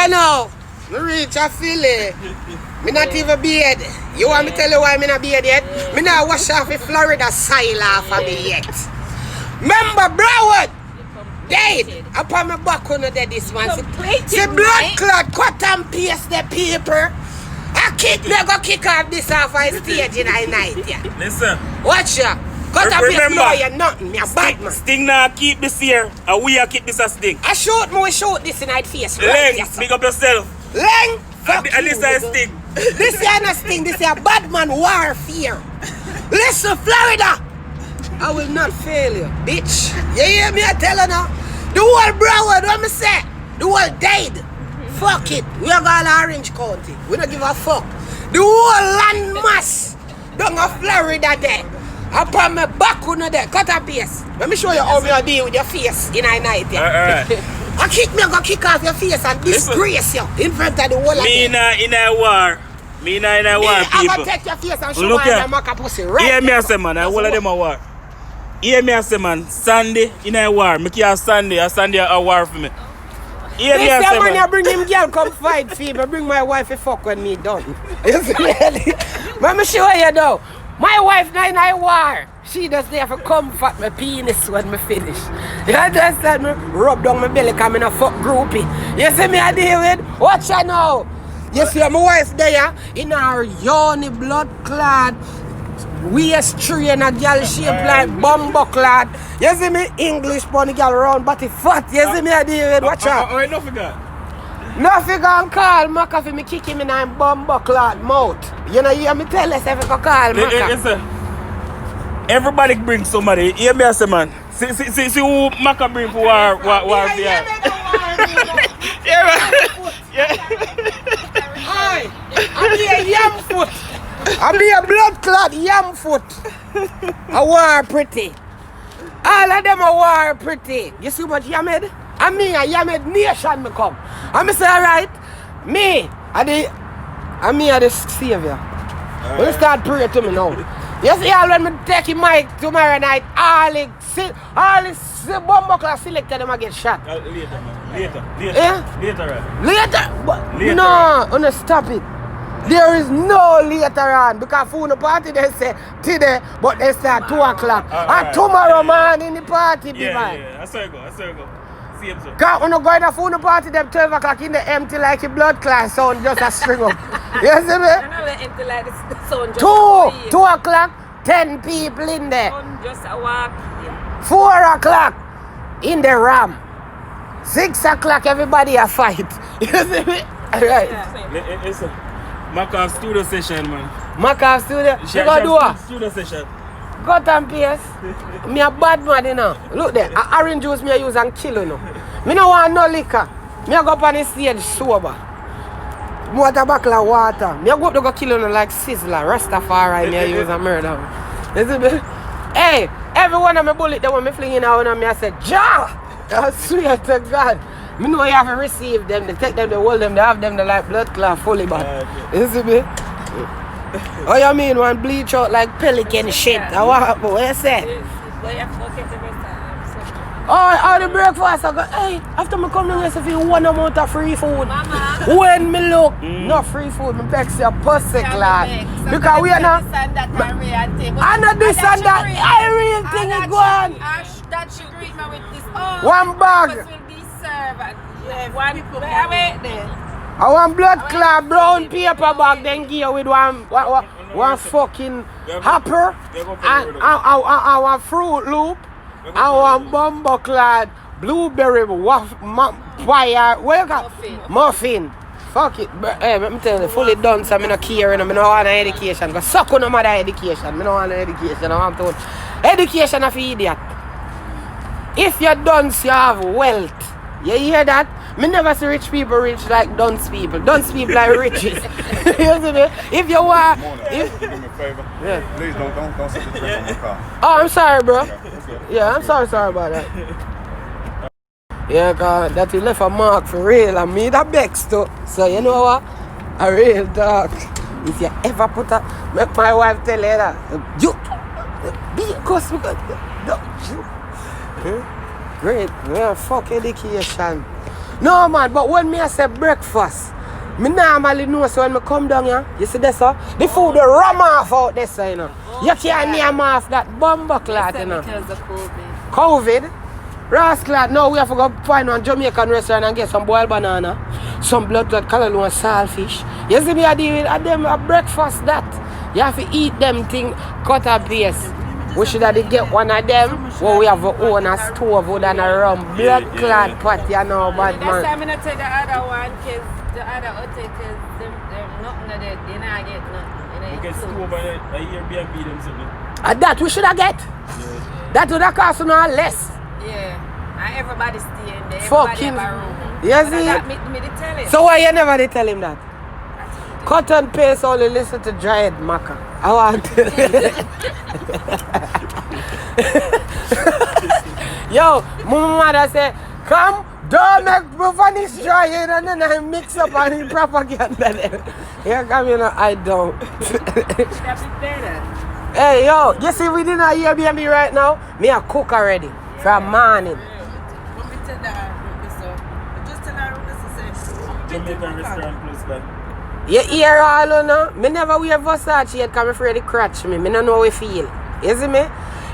you know? Me reach a Philly. Me not even beard. You want me tell you why me not beard yet? Me not wash off the Florida soil off of me yet. Remember, Broward? Dead. Upon my back on the this one. See blood clot, cut and paste the paper. I kick me, go kick off this off of stage in the night. Yeah. Listen. Watch ya. Cut and paste no, you're nothing. You're bad man. Sting now keep this here, and we are keep this a Sting. I shoot me, shoot this in the face. Leng, pick up yourself. Leng, fuck and this is Sting. This is not Sting, this is a bad man warfare. Listen, Florida, I will not fail you, bitch. You hear me? I tell you now. The whole Broward, what me say? The whole died. Fuck it. We are going to Orange County. We don't give a fuck. The whole land mass down in Florida there. Upon my back on there. Cut a piece. Let me show you how you deal with your face in the night. Yeah. Alright. I kick me, I'm going to kick off your face and disgrace you in front of the whole of me in a war. Me in a war, people. I'm going to take your face and show you your maca pussy right. Hear me, I say, man. I will let them a war. Hear me, I say, man. Sunday in a war. Me care Sunday a war for me. Hear me, I say, man. You bring him girl come fight for me. Bring my wife a fuck when me done. You see me? Let me show you though. My wife not in a war. She just there for comfort my penis when me finish. You understand me? Rub down my belly because I'm in a fuck groupie. You see me I deal with? Watch her now. You see my wife there in her yawny blood clad waist tree and a girl shape like bumbo clad. You see me? English bunny girl round body fat. You see me I deal with? Watch her. Oh, enough of that. Nuffy gone call Maka for me kick him in a bumbo clad mouth. You know, you hear me tell us if you can call Maka. Everybody bring somebody. Hear me, I say, man. See who Maka bring for war there. Yeah. Hi, I be a yam foot. I be a blood clot yam foot. I war pretty. All of them are war pretty. You see what Yamed? I mean, a Yamed nation me come. And me say, alright, me are the savior. We'll start praying to me now. You see, all when me take him mic tomorrow night, all the bumbo class selected them get shot. Later, man. Later. Yeah? Later, right? Later? But Later. No, stop it. There is no later on because for the party they say today, but they start 2 o'clock. And tomorrow morning the party, be man. Yeah. I saw you go. See him, sir. Because when you go in the phone party, them 12 o'clock in the empty like a blood class sound just a string up. You see me? Empty like the sound just 2 o'clock, 10 people in there. Just a walk. 4 o'clock in the ram. 6 o'clock everybody a fight. You see me? Alright. Listen. Maka studio session, man. Maka studio? You go do what? Studio session. Cut and paste. Me a bad man, you know. Look there. Orange juice me a use and kill, you know. Me no want no liquor. Me a go up on the stage sober. Water bottle of water. Me a go up to go kill, you know, like Sizzler. Rastafari me a use and murder. You see me? Hey, every one of my bullet that when me fling in out on me, I said, Ja! I swear to God. Me know you have to receive them, they take them, they hold them, they have them, they like blood clot fully bad. You see me? Oh, you mean one bleach out like pelican shit? What you say? Oh, the breakfast, I go, hey, after me come here, I feel one amount of free food. Mama. When me look, no free food, me begs your pussy clad. Because we are not. I know this and that. I real thing is going. That should greet me with this. Oh, one bag. I want blood clot brown paper bag, then give you with one fucking hopper and I want Fruit Loop. I want bumbo clad blueberry fire. What you got? Muffin. Fuck it. Hey, let me tell you, fully done, so I'm not caring. I don't want no education. Because suck on no mother education. I don't want no education. I want to education of idiot. If you're dunce, you have wealth. You hear that? Me never see rich people rich like dunce people. Dunce people like riches. You see me? If you want, do me a favor. Yeah. Please don't sit the drink on my car. Oh, I'm sorry, bro. Yeah, I'm sorry about that. Yeah, cause that you left a mark for real, and me that begs too. So you know what? A real dog. If you ever put a, make my wife tell you that, you be because great, yeah, fuck education. No man, but when me I say breakfast, me normally know so when me come down here, you see this sir? The food they ram off out this you know. You can't name off that bumbo clot, you know. Because of COVID. COVID? Rascal, now we have to go find one Jamaican restaurant and get some boiled banana, some blood clot callaloo and saltfish. You see me I deal with them a breakfast that. You have to eat them thing cut and paste. We should have to get one of them where we have our own a stove with and a rum blood clot pot, you know, bad That's man. why I'm going to take the other one because the other hotel because they're nothing of that. They not get nothing. You get stove and a Airbnb them something. And that we should have get. That would have cost no less. Yeah. And everybody stay in there. Fucking. Everybody have a room. Yes, But I got me to tell him. so why you never did tell him that? Cut and paste only listen to Giant Maca. I want Yo, my mother say, come, don't make me vanish Giant and then I mix up and in propaganda. Here come you know, I don't. That'd be better. Hey yo, you see we didn't Airbnb right now? Me a cook already from morning. Jamaican restaurant plus that. You hear all you know? Me never wear Versace yet because I'm afraid to crotch me. Me don't know how I feel. You see me?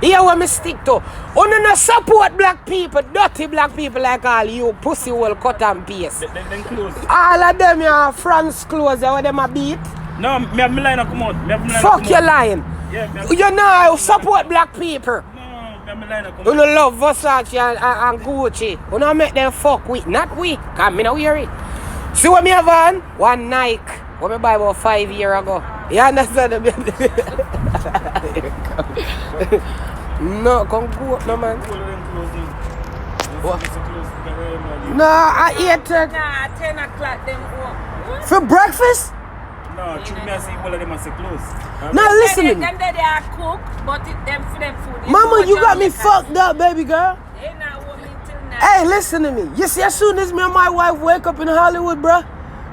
Here what me stick to. You no support black people, dirty black people like all you pussy hole cut and paste. Then close. All of them are France clothes where them a beat. No, me have my line come out. Me have my line Fuck come your out. lying. Yeah, me have, You know support black people. no, me have my line come You out. no love Versace and Gucci. You no make them fuck with, not we. Cause me no wear it. See what me have on? One Nike. What me buy about 5 years ago. You understand? No, come go up, no man. What? No, I ate it. Nah, 10 o'clock them home. For breakfast? No, true me I see all of them are so close. Now listen to me. Them they are cooked, but them for them food. Mama, you got me fucked up, baby girl. They not want me till now. Hey, listen to me. You see, as soon as me and my wife wake up in Hollywood, bruh,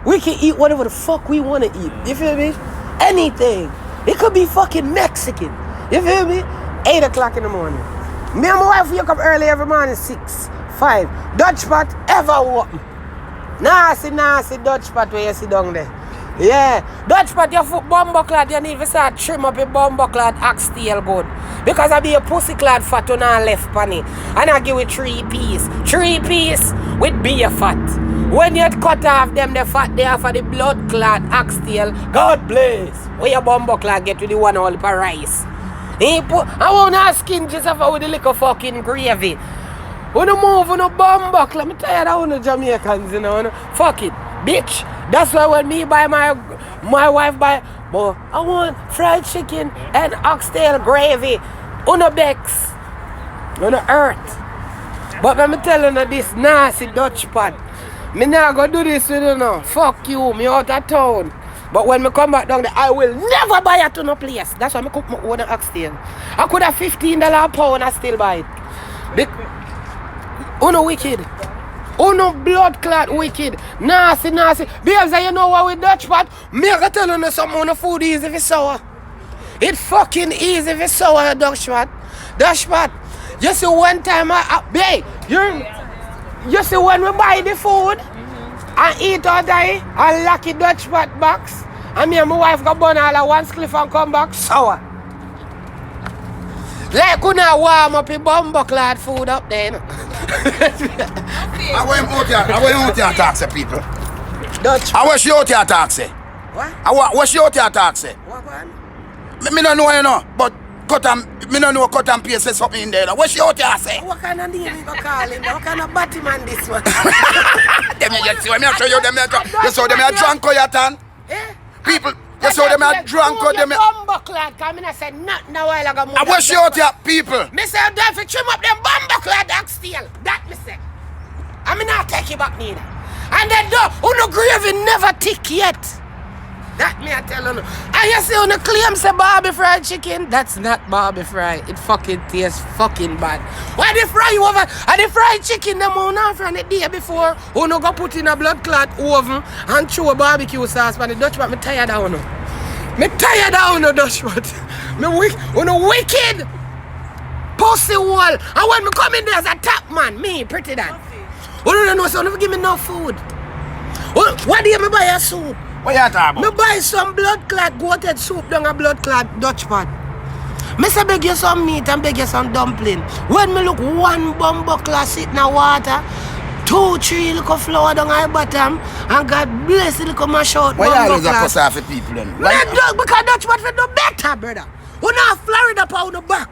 we can eat whatever the fuck we want to eat. You feel me? Anything. It could be fucking Mexican. You feel me? 8 o'clock in the morning. Me and my wife wake up early every morning, 6, 5. Dutch pot ever open. Nasty Dutch pot where you sit down there. Yeah. Dutch pot, your foot bumbo clad, you need to start trim up your bumbo clad oxtail good. Because I be a pussy clad fat on our left panny. And I give it 3 piece. 3 piece with beer fat. When you cut off them the fat there for the blood clad oxtail, God bless. Where your bumbo clad get to the one all per rice. I want to skin just with the little fucking gravy. When you move on a bumbo clad, I'm tired of the Jamaicans, you know. Fuck it, bitch. That's why when me buy my wife buy, but I want fried chicken and oxtail gravy on the Bex, on the earth. But let me tell you this nasty Dutch pot. Me not gonna do this with you now. Fuck you, me out of town. But when me come back down there, I will never buy it to no place. That's why I cook my own oxtail. I could have $15 a pound and still buy it. Uno wicked. Uno blood clot wicked. Nasty. Because you know what with Dutch pot? Me I tell you something on the food easy if it's sour. It fucking easy if it's sour, Dutch pot. Dutch pot. You see one time you see when we buy the food and eat or die and lock it Dutch pot box and me and my wife go burn all at one spliff and come back sour. Like we not warm up the bumbo clad food up there. I want him out here taxi people. Dutch. I wish you out here taxi. What? Wish you out here taxi. What man? Me don't know you know, but me don't know cut and paste something in there. Wish you out here say. What kind of name you go call him? What kind of Batman this one? Them you see when me show you them you saw them a drunk or you tan. Eh? People you saw them a drunk or them. Bumbo clad, come in and say nothing a while ago. I wish you out here people. Me say you don't trim up them bumbo clad oxtail. That me say. I mean not take you back neither. And then no gravy never thick yet. That me I tell you. And you see on the claim say Barbie fried chicken. That's not Barbie fry. It fucking tastes fucking bad. Why they fry you over? And the fried chicken them on off from the day before. Who no go put in a blood clot oven and throw a barbecue sauce. But the Dutch pot me tired of you. Me tired of you Dutch pot. Me wicked. Pussy wall. And when me come in there as a top man, me Prettiidon. You don't know, so never give me no food. What do you buy a soup? What you talking Me about? buy some blood clot goated soup down a blood clot Dutch pot. Me say beg you some meat and beg you some dumpling. When me look one bumbo class sit in the water, 2, 3 little flour down at the bottom, and God bless the little mash out Why you bumbo always a cuss class. off the people then? Because Dutch pot do better, brother. You know Florida pa on the back.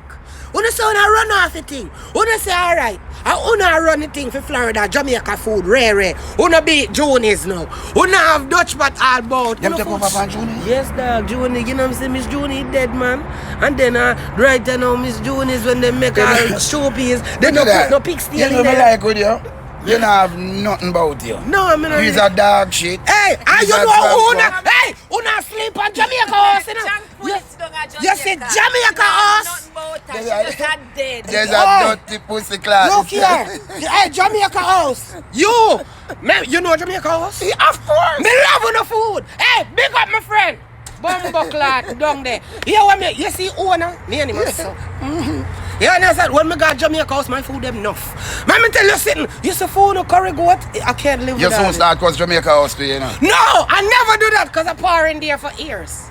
You say you run off the thing. You say alright. You run the thing for Florida, Jamaica food, rare. You beat Junies now. You have Dutch pot all about. Them take over from Junior? Yes, dog. Junie, you know what I'm saying? Miss Junie dead, man. And then right now, Miss Junie's when they make all showpiece, they don't put no pig You steel in know me there. like with you. You don't have nothing about you. No, I mean, He's a dog shit. hey, and He's you a know transport. Una sleep on Jamaica house, you know? You say Jamaica house? There's a dirty pussy class. Look here. Hey, Jamaica house. You know Jamaica house? Of course. Me love the food. Hey, big up my friend. Bumbo clot down there. You see owner? Me and him myself. You understand? When me got Jamaica house, my food them enough. Let me tell you something. You see food no curry goat, I can't live You without soon it. start cause Jamaica house to you know. No, I never do that because I pour in there for years.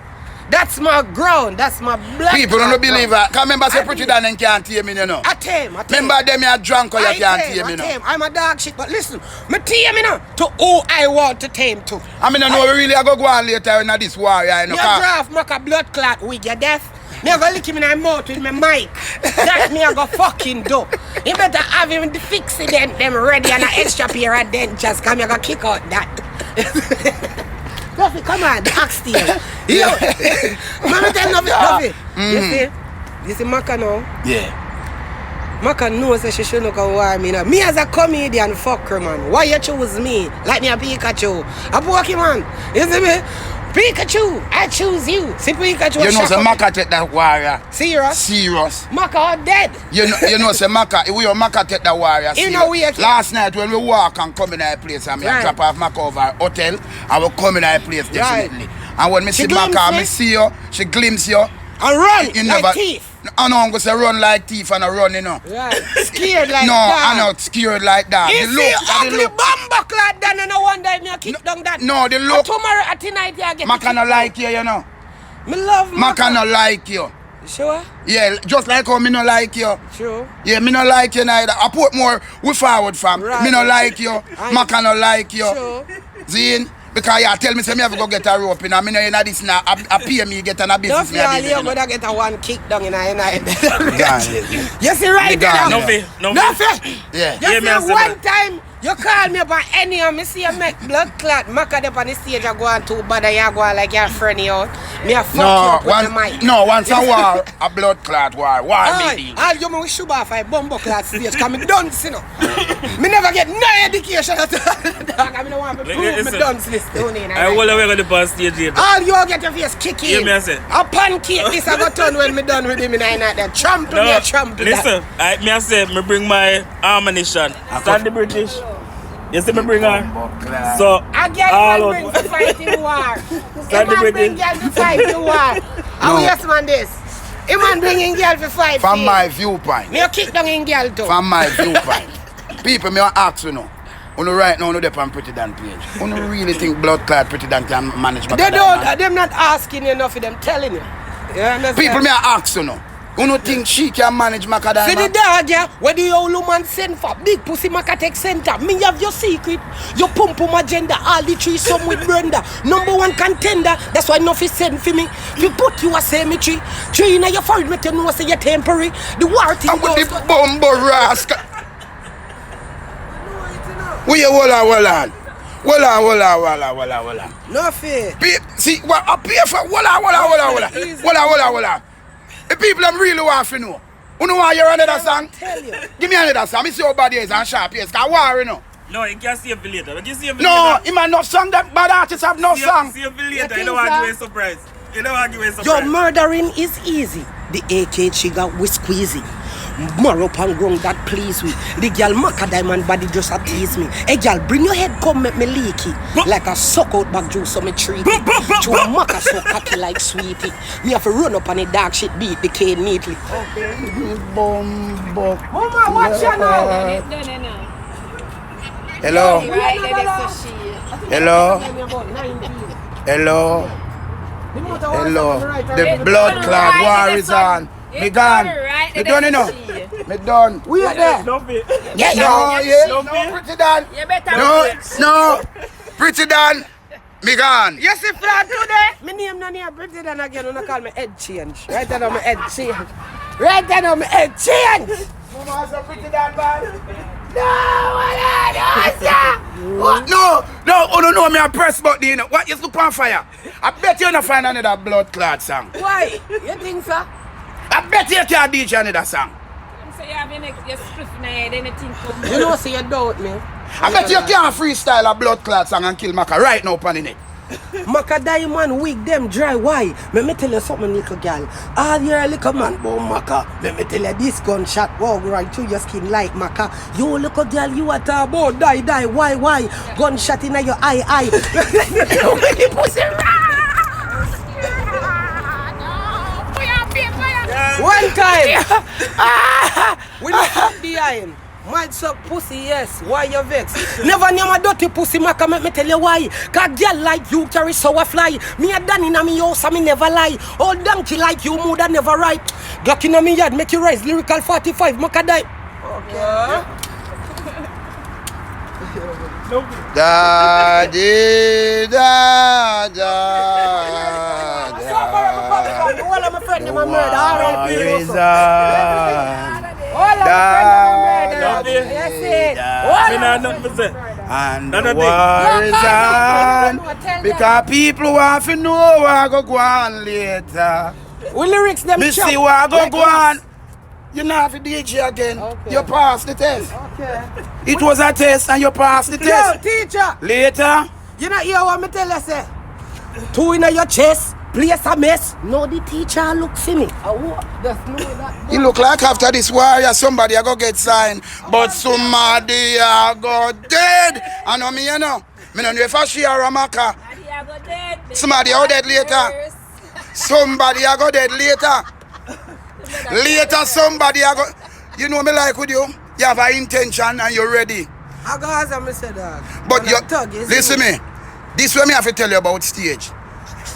That's my ground. That's my blood. People don't clot believe ground. that. Cause remember say Prettiidon and can't tame me, you know. I tame. Remember them you drunk or you can't tame me, you know. I'm a dog shit, but listen, me tame me now to who I want to tame to. I mean, I know we really go on later in this war, you know. You draft make a blood clot with your death. Me go lick him in the mouth with my mic. That me I go fucking do. You better have him fix it then them ready and an extra pair of dentures come you go kick out that. Nuffy, come on, the axe tail. Yo, let me tell Nuffy. You see Maka now? Yeah. Maka knows that she shouldn't come war me now. Me as a comedian, fuck her, man. Why you choose me? Like me a Pikachu. A Pokemon. You see me? Pikachu, I choose you. See Pikachu. You know say Maka take that warrior. Serious? Serious. Maka dead. You know say Maka, we are Maka take that warrior. You know we are- Last night when we walk and come in our place and me Right. drop off Maka over our hotel, I will come in our place definitely. And when me She see Maka, glimpse me me. see you, she glimpse you. And run You like never. thief. I know I'm going to say run like thief and I run, you know. Right. Scared like No, that. I'm not scared like that. You The see look, the ugly look. bumbo clad then and no wonder me a kick down that. No, the And look. tomorrow at tonight you get Maka no like you, you know. Me love Maka no like you. Sure? Yeah, just like how me no like you. Sure. Yeah, me no like you neither. I put more we forward from. Right. Me no like you. I- Maka no like you. Sure. Zine, because you tell me say me have to go get a rope in. I mean, in this now, I pay me get on a business. Don't Me a feel business, you you know. gonna get a one kick down in a night. Gone. You see right there Gone. now? Nuffy, Nuffy. Nuffy. Yeah. You Yeah, see me and one Simon. time you call me about any of me see you make blood clot. Maka up on the stage you go on too bad and you go on like your friend out. Me a fuck you No, up with the mic. once a war, a blood clot war. War meeting. All you me shoot off a bumbo class stage cause me done you know. Me never get no education at all. I don't want to prove me Listen, done this down in. I will never go to the stage here. All you get your face kick Hear in. me, I say. A pancake this I got done when me done with him in a night. Then trample me a trample that. listen, I say, me bring my ammunition. Stand the British. You see me bring her? So, A girl all man out. bring to fight in war. Stand A the man bring British. girl to fight in war. How yes man this? A man bringing girl to fight. From for my you. viewpoint. Me a kick down in girl too. From my viewpoint. People, me want ask you know. You right now, you on Prettiidon page. You really think blood clot Prettiidon can manage my They don't. Them not asking you enough of them telling you. You understand? People, me ask you know. You don't think she can manage Macadam? See the dog, yeah? Where the old woman send for big pussy Maka take center. Me have your secret. Your pum pum agenda. All the three some with Brenda. #1 contender. That's why Nuffy send for me. You put you a cemetery. Three in your forehead make you know say you're temporary. The war thing And with goes. the bumbo rascal. We hold on. Nuffy. See, what I pay for? Hold on. The people them really want to know. You know why you're another song? Tell you. Give me another song. Me see how bad it is and sharp yes. Cause war, you know. no, you can't see it later. You can see it later. No, him have no song. That bad artists have no song. See it later. You You think don't want to so? give a surprise. You don't want to give a Your surprise. murdering is easy. The AK trigger we squeezy. More up and ground that please we. The girl Maka diamond body just a tease me. Hey girl, bring your head come make me leaky. Like a suck out back juice so me treat it. To a Maka so cocky like sweetie. Me have to run up on the dark shit beat the cane neatly. Bumbo. Mama, watch you now. Hello. Right, that is so she. Hello. Hello. Hello. The blood clot war is on. Me gone. Me done enough. Me done. We are there. Nuffy. Yeah, no, Prettiidon. You better No, Prettiidon. Me gone. You see, Flat today? My name no near Prettiidon again. You call me head change. Right now, my head change. Right now, my head change. Mama, so Prettiidon, man. What? No, oh no, me a press button, you know. What, you look on fire? I bet you not find another blood clot song. Why? You think so? I bet you can't DJ another song. So you have your script in your head, anything come. You know, say you doubt me. I bet you can't freestyle a blood clot song and kill Maka right now upon the neck. Maka diamond wig them dry. Why? Let me tell you something, little girl. All your little man, boy, Maka. Let me tell you this gunshot walk right through your skin like Maka. You little girl, you at a boy, die. Why? Gunshot in your eye. Pussy. One time. We look up behind. Might suck pussy, yes. Why you vex? Never name a dirty pussy, Maka, make me tell you why. Cause girl like you carry sour fly. Me a done in a me house and me never lie. Old donkey like you mood and never right. Glock in a me yard make you rise. Lyrical 45, Maka die. Okay. Da. All of my friends them a murder. R.I.P. Me not nothing to say. And the war is on. Because people want to know what go on later. We lyrics them Me chop. see what go Like on. You not have to DJ again. Okay. You passed the test. Okay. It was a test and you passed the Yo, test. teacher. Later. You know hear what me tell you say? Two in your chest, place a mess. No, the teacher look for me. Just know that. You look like after this warrior somebody a go get signed. But somebody a go dead. I know me, you know. Me don't know if I share a Maka. Somebody a go dead later. Somebody a go dead later. Later somebody a go. You know me like with you. You have an intention and you're ready. I go as I say that. But you listen me. This way me have to tell you about stage.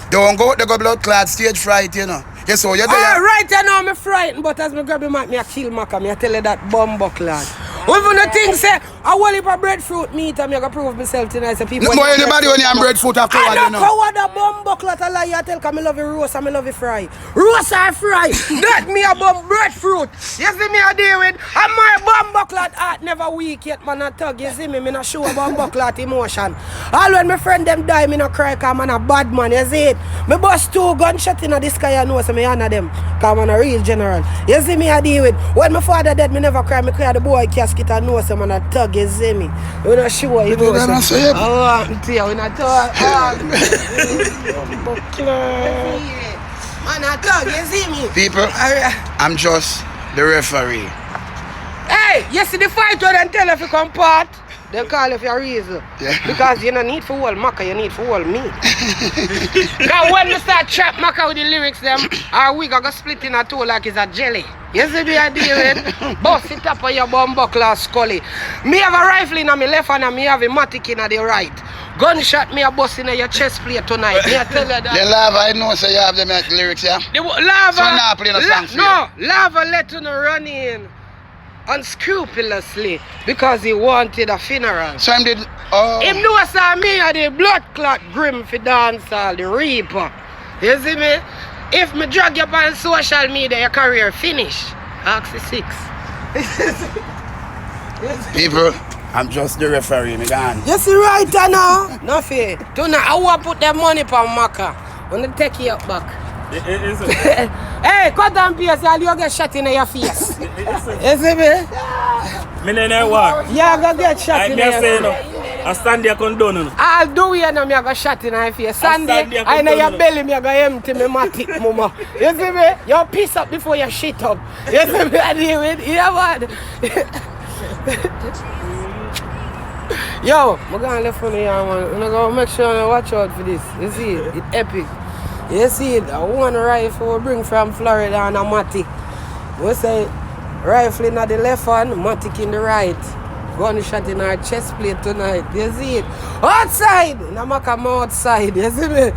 Don't go to the blood clot stage fright, you know. Yes, so you're there. Right, I know I'm frightened, but as me grab the mic, me a kill Maka, me a tell you that bumbo clad. Even the thing say, I whole heap of breadfruit meat and me gonna prove myself tonight. So people. Look more anybody when you have breadfruit after one, you I know. don't coward a bumbo clot a lie. I tell cause me love you roast and me love you fry. Roast or fry. That me a bum breadfruit. You see me a deal with. And my bumbo clot heart never weak yet, man. A tug. You see me, me not show a bumbo clot emotion. All when my friend them die, me no cry cause man a bad man. You see it? Me bust 2 gunshots in the sky and know so me honor them. Cause man a real general. You see me a deal with. When my father dead, me never cry. Me cry the boy casket and know so man a tug. You see me? We not sure emotion. Oh, dear, we not talk. Man, I talk, you see me? People, I'm just the referee. Hey, you see the fight where they tell if you come part? They call you for a reason. Yeah. Because you don't need for all Maka, you need for all me. Because when we start trap Maka with the lyrics, them, our wig are going to split in a two like it's a jelly. You see me I deal with? Bust it up on your bumbo class scully. Me have a rifle in my left hand and me have a matic in the right. Gunshot me a bust in your chest plate tonight. Me I tell you that. The lava, I know so you have them lyrics, yeah? The lava. So now playing a song for no, lava let you run in unscrupulously because he wanted a funeral. So him did, oh. Him know say me a the blood clot grim for dancehall, the reaper. You see me? If me drag you on social media, your career finish. Ask the 6. People, I'm just the referee, me gone. You see right now? Nuffy. Tonight I want to put that money for Maka. I want to take you up back. Hey, cut and paste, you'll get shot in your face. You see me? Me no war. Yeah, go get shot in your face. I stand there condone. I'll do it and I go shot in your face. Sunday, I know your belly, I go empty me matic, mama. You see me? You piss up before you shit up. You see me? I deal with you, man. Yo, I'm going to left on here, man. I'm going to make sure I watch out for this. You see it? It's epic. You see it? I want a rifle we bring from Florida and a matic. We say rifle in the left hand, matic in the right. gunshot in her chest plate tonight. You see it? Outside! Namaka, I'm outside. You see me?